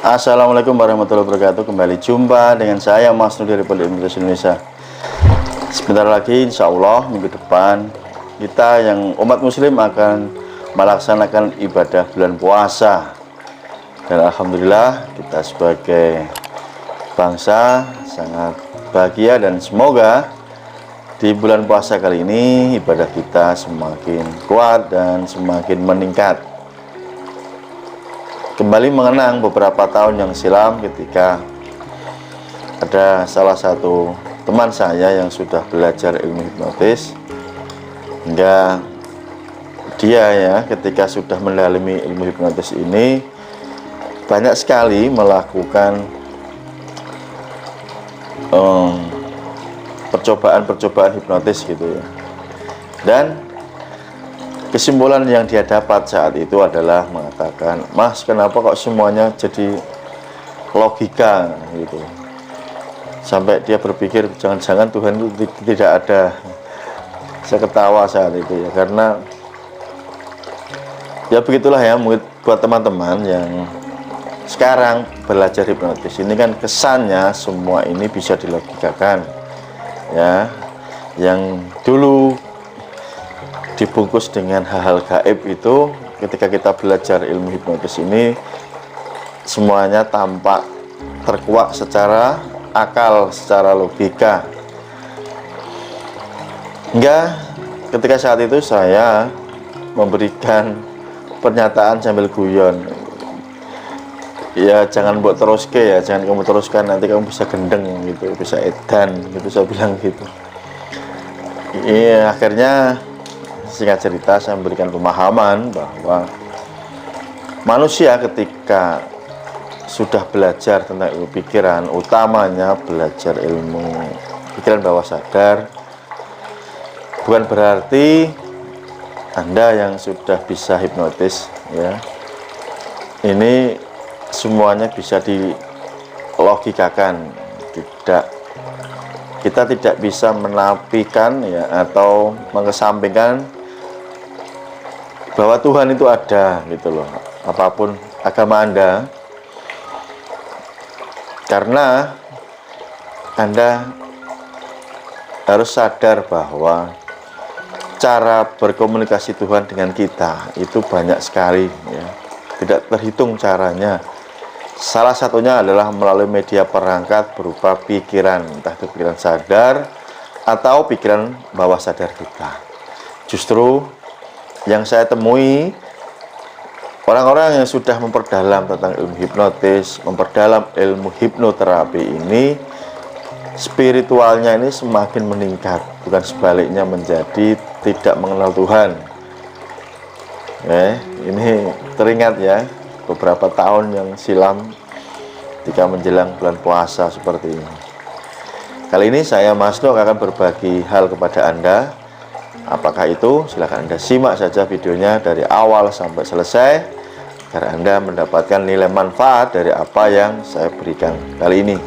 Assalamualaikum warahmatullahi wabarakatuh. Kembali jumpa dengan saya Mas Nur dari Pondok Ilmu Indonesia. Sebentar lagi insya Allah minggu depan kita yang umat muslim akan melaksanakan ibadah bulan puasa. Dan alhamdulillah kita sebagai bangsa sangat bahagia dan semoga di bulan puasa kali ini ibadah kita semakin kuat dan semakin meningkat. Kembali mengenang beberapa tahun yang silam ketika ada salah satu teman saya yang sudah belajar ilmu hipnotis, hingga dia ya ketika sudah mendalami ilmu hipnotis ini banyak sekali melakukan percobaan hipnotis gitu ya. Dan kesimpulan yang dia dapat saat itu adalah mengatakan, "Mas, kenapa kok semuanya jadi logika gitu?" Sampai dia berpikir jangan-jangan Tuhan itu tidak ada. Saya ketawa saat itu ya, karena ya begitulah ya, buat teman-teman yang sekarang belajar hipnotis ini kan kesannya semua ini bisa dilogikakan ya. Yang dulu dibungkus dengan hal-hal gaib itu, ketika kita belajar ilmu hipnotis ini semuanya tampak terkuak secara akal, secara logika. Hingga ketika saat itu saya memberikan pernyataan sambil guyon, ya jangan buat teruske ya, jangan kamu teruskan, nanti kamu bisa gendeng gitu, bisa edan gitu, saya bilang gitu. Iya, akhirnya singkat cerita saya memberikan pemahaman bahwa manusia ketika sudah belajar tentang ilmu pikiran, utamanya belajar ilmu pikiran bawah sadar, bukan berarti Anda yang sudah bisa hipnotis ya, ini semuanya bisa dilogikakan. Kita tidak bisa menafikan ya atau mengesampingkan bahwa Tuhan itu ada gitu loh, apapun agama Anda, karena Anda harus sadar bahwa cara berkomunikasi Tuhan dengan kita itu banyak sekali ya, tidak terhitung caranya. Salah satunya adalah melalui media perangkat berupa pikiran, entah itu pikiran sadar atau pikiran bawah sadar kita. Justru yang saya temui, orang-orang yang sudah memperdalam tentang ilmu hipnotis, memperdalam ilmu hipnoterapi ini, spiritualnya ini semakin meningkat, bukan sebaliknya menjadi tidak mengenal Tuhan. Ini teringat ya, beberapa tahun yang silam ketika menjelang bulan puasa seperti ini. Kali ini saya Mas Nur akan berbagi hal kepada Anda. Apakah itu? Silahkan Anda simak saja videonya dari awal sampai selesai agar Anda mendapatkan nilai manfaat dari apa yang saya berikan kali ini.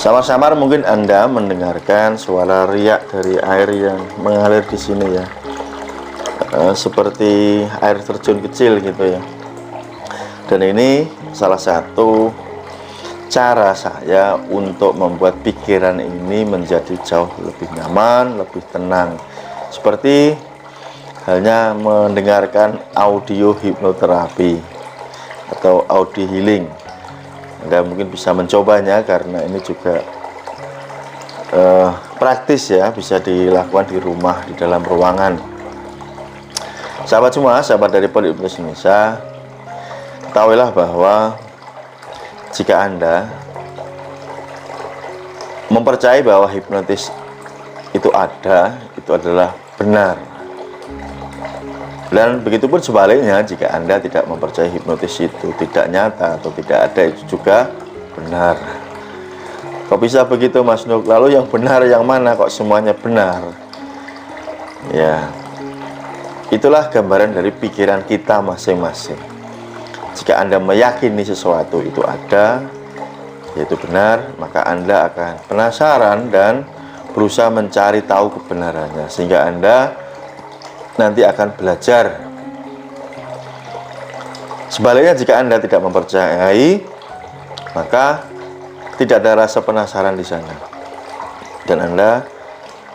Samar-samar mungkin Anda mendengarkan suara riak dari air yang mengalir di sini ya, seperti air terjun kecil gitu ya. Dan ini salah satu cara saya untuk membuat pikiran ini menjadi jauh lebih nyaman, lebih tenang, seperti halnya mendengarkan audio hipnoterapi atau audio healing. Anda mungkin bisa mencobanya karena ini juga praktis ya, bisa dilakukan di rumah, di dalam ruangan. Sahabat semua, sahabat dari Pondok Ilmu Indonesia, ketahuilah bahwa jika Anda mempercayai bahwa hipnotis itu ada, itu adalah benar. Dan begitupun sebaliknya, jika Anda tidak mempercayai hipnotis itu tidak nyata atau tidak ada, itu juga benar. Kok bisa begitu, Mas Nuk? Lalu yang benar yang mana? Kok semuanya benar? Ya, itulah gambaran dari pikiran kita masing-masing. Jika Anda meyakini sesuatu itu ada, yaitu benar, maka Anda akan penasaran dan berusaha mencari tahu kebenarannya, sehingga Anda nanti akan belajar. Sebaliknya, jika Anda tidak mempercayai, maka tidak ada rasa penasaran di sana, dan Anda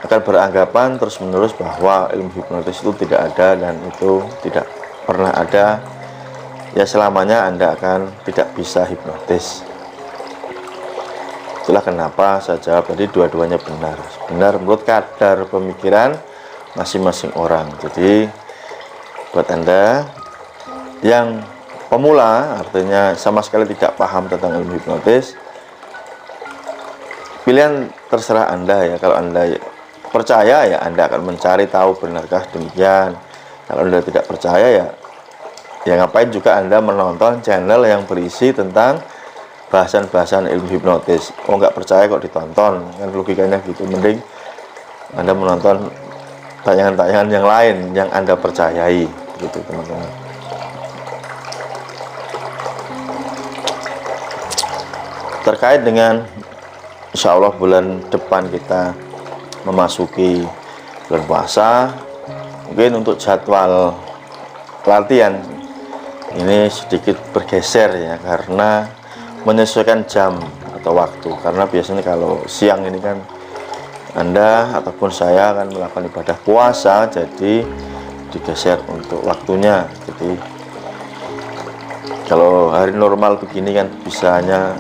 akan beranggapan terus-menerus bahwa ilmu hipnotis itu tidak ada dan itu tidak pernah ada. Ya, selamanya Anda akan tidak bisa hipnotis. Itulah kenapa saya jawab tadi dua-duanya benar. Benar menurut kadar pemikiran masing-masing orang. Jadi buat Anda yang pemula, artinya sama sekali tidak paham tentang ilmu hipnotis, pilihan terserah Anda ya. Kalau Anda percaya, ya Anda akan mencari tahu benarkah demikian. Kalau Anda tidak percaya, ya ngapain juga Anda menonton channel yang berisi tentang bahasan-bahasan ilmu hipnotis. Oh, nggak percaya kok ditonton, kan logikanya gitu. Mending Anda menonton tayangan-tayangan yang lain yang Anda percayai, gitu teman-teman. Terkait dengan insya Allah bulan depan kita memasuki bulan puasa, mungkin untuk jadwal latihan ini sedikit bergeser ya, karena menyesuaikan jam atau waktu. Karena biasanya kalau siang ini kan Anda ataupun saya akan melakukan ibadah puasa, jadi digeser untuk waktunya. Jadi kalau hari normal begini kan bisanya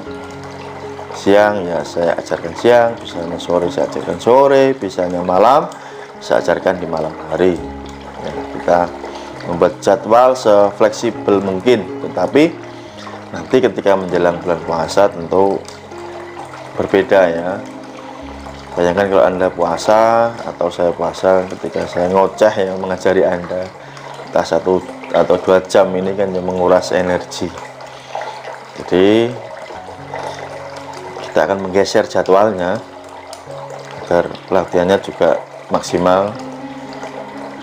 siang, ya saya ajarkan siang, bisanya sore saya ajarkan sore, bisanya malam saya ajarkan di malam hari ya. Kita membuat jadwal sefleksibel mungkin, tetapi nanti ketika menjelang bulan puasa tentu berbeda ya. Bayangkan kalau Anda puasa atau saya puasa, ketika saya ngoceh yang mengajari Anda entah 1 atau 2 jam, ini kan yang menguras energi. Jadi kita akan menggeser jadwalnya agar pelatihannya juga maksimal,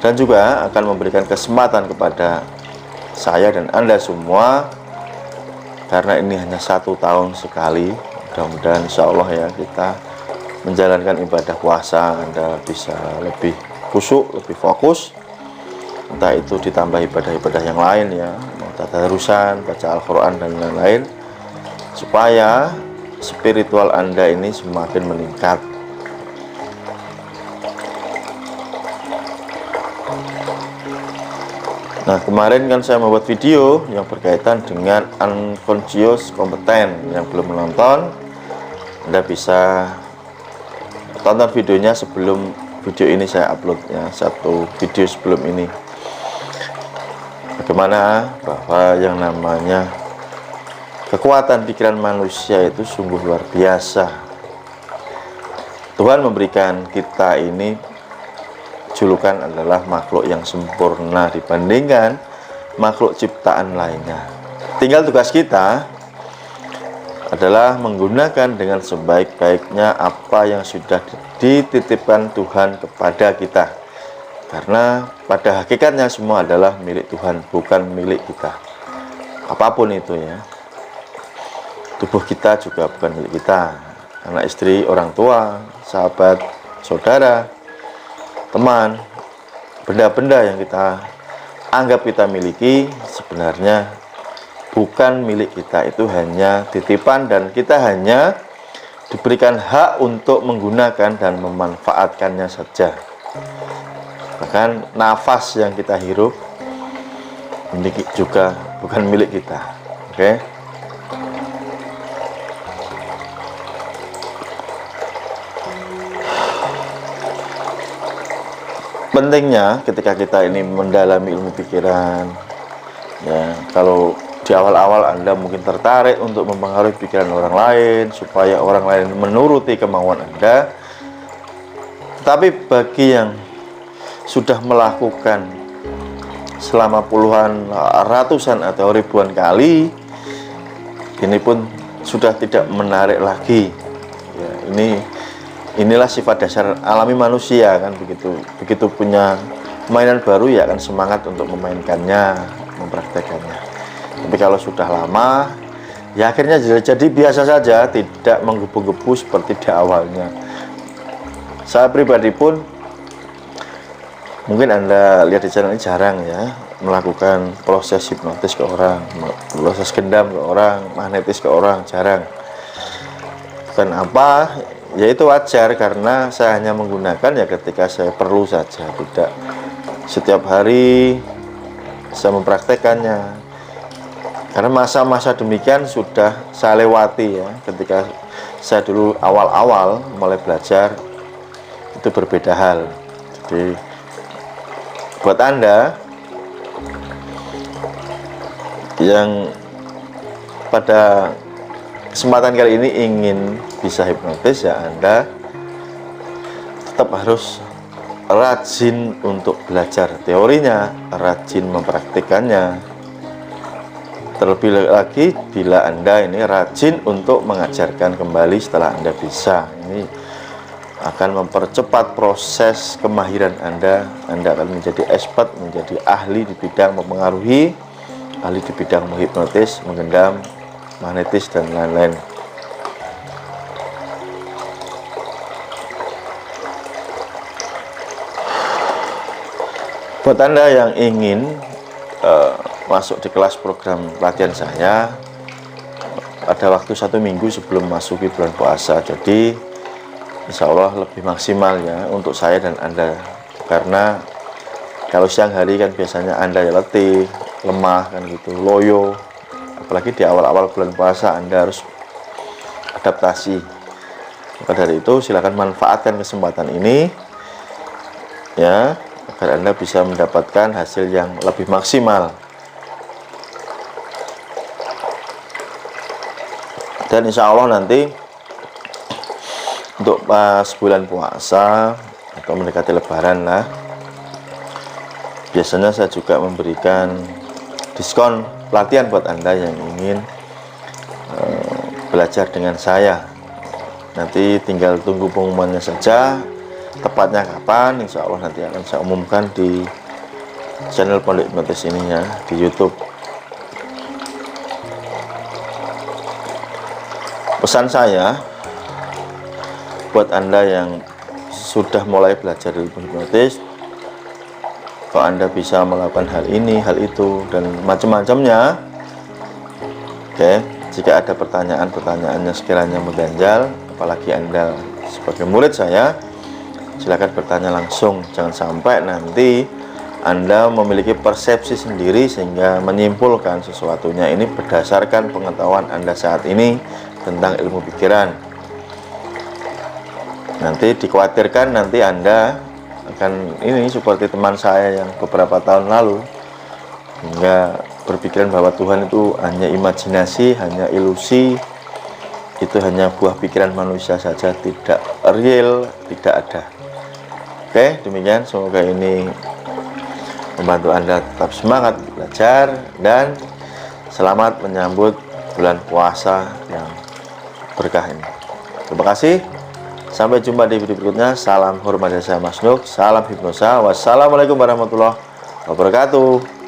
dan juga akan memberikan kesempatan kepada saya dan Anda semua, karena ini hanya 1 tahun sekali. Mudah-mudahan insya Allah ya, kita menjalankan ibadah puasa Anda bisa lebih khusyuk, lebih fokus, entah itu ditambah ibadah-ibadah yang lain ya, tadarusan, baca Al-Quran dan lain-lain, supaya spiritual Anda ini semakin meningkat. Nah, kemarin kan saya membuat video yang berkaitan dengan unconscious kompeten. Yang belum menonton, Anda bisa tonton videonya sebelum video ini saya upload ya, 1 video sebelum ini. Bagaimana bahwa yang namanya kekuatan pikiran manusia itu sungguh luar biasa. Tuhan memberikan kita ini julukan adalah makhluk yang sempurna dibandingkan makhluk ciptaan lainnya. Tinggal tugas kita adalah menggunakan dengan sebaik-baiknya apa yang sudah dititipkan Tuhan kepada kita, karena pada hakikatnya semua adalah milik Tuhan, bukan milik kita. Apapun itu ya, tubuh kita juga bukan milik kita, anak istri, orang tua, sahabat, saudara, teman, benda-benda yang kita anggap kita miliki sebenarnya bukan milik kita. Itu hanya titipan dan kita hanya diberikan hak untuk menggunakan dan memanfaatkannya saja. Bahkan nafas yang kita hirup ini juga bukan milik kita. Oke? Pentingnya ketika kita ini mendalami ilmu pikiran ya, kalau di awal-awal Anda mungkin tertarik untuk mempengaruhi pikiran orang lain supaya orang lain menuruti kemauan Anda, tetapi bagi yang sudah melakukan selama puluhan, ratusan atau ribuan kali, ini pun sudah tidak menarik lagi. Ya, inilah sifat dasar alami manusia kan, begitu punya mainan baru ya akan semangat untuk memainkannya, mempraktekannya. Tapi kalau sudah lama, ya akhirnya jadi biasa saja, tidak menggebu-gebu seperti di awalnya. Saya pribadi pun, mungkin Anda lihat di channel ini jarang ya melakukan proses hipnotis ke orang, proses gendam ke orang, magnetis ke orang, jarang. Kenapa? Ya itu wajar, karena saya hanya menggunakan ya ketika saya perlu saja, tidak setiap hari saya mempraktekannya. Karena masa-masa demikian sudah saya lewati ya, ketika saya dulu awal-awal mulai belajar, itu berbeda hal. Jadi buat Anda yang pada kesempatan kali ini ingin bisa hipnotis, ya Anda tetap harus rajin untuk belajar teorinya, rajin mempraktikannya. Terlebih lagi bila Anda ini rajin untuk mengajarkan kembali setelah Anda bisa. Ini akan mempercepat proses kemahiran Anda. Anda akan menjadi expert, menjadi ahli di bidang mempengaruhi, ahli di bidang menghipnotis, menggendam, magnetis, dan lain-lain. Buat Anda yang ingin masuk di kelas program pelatihan saya, ada waktu 1 minggu sebelum masuki bulan puasa. Jadi insya Allah lebih maksimal ya untuk saya dan Anda, karena kalau siang hari kan biasanya Anda ya letih, lemah kan gitu, loyo. Apalagi di awal-awal bulan puasa Anda harus adaptasi. Maka dari itu silakan manfaatkan kesempatan ini ya, agar Anda bisa mendapatkan hasil yang lebih maksimal. Dan insya Allah nanti untuk pas bulan puasa atau mendekati lebaran lah, biasanya saya juga memberikan diskon pelatihan buat Anda yang ingin belajar dengan saya. Nanti tinggal tunggu pengumumannya saja, tepatnya kapan insya Allah nanti akan saya umumkan di channel Pondok Hipnotis ini ya, di YouTube. Pesan saya buat Anda yang sudah mulai belajar ilmu hipnotis, kalau Anda bisa melakukan hal ini, hal itu, dan macam-macamnya. Oke, jika ada pertanyaan-pertanyaannya sekiranya mengganjal, apalagi Anda sebagai murid saya, silakan bertanya langsung. Jangan sampai nanti Anda memiliki persepsi sendiri sehingga menyimpulkan sesuatunya ini berdasarkan pengetahuan Anda saat ini tentang ilmu pikiran. Nanti dikhawatirkan nanti Anda akan ini seperti teman saya yang beberapa tahun lalu, hingga berpikiran bahwa Tuhan itu hanya imajinasi, hanya ilusi, itu hanya buah pikiran manusia saja, tidak real, tidak ada. Oke, demikian, semoga ini membantu Anda tetap semangat belajar, dan selamat menyambut bulan puasa yang berkah ini. Terima kasih, sampai jumpa di video berikutnya. Salam hormat dari saya Mas Nuk, salam hipnosa, wassalamualaikum warahmatullahi wabarakatuh.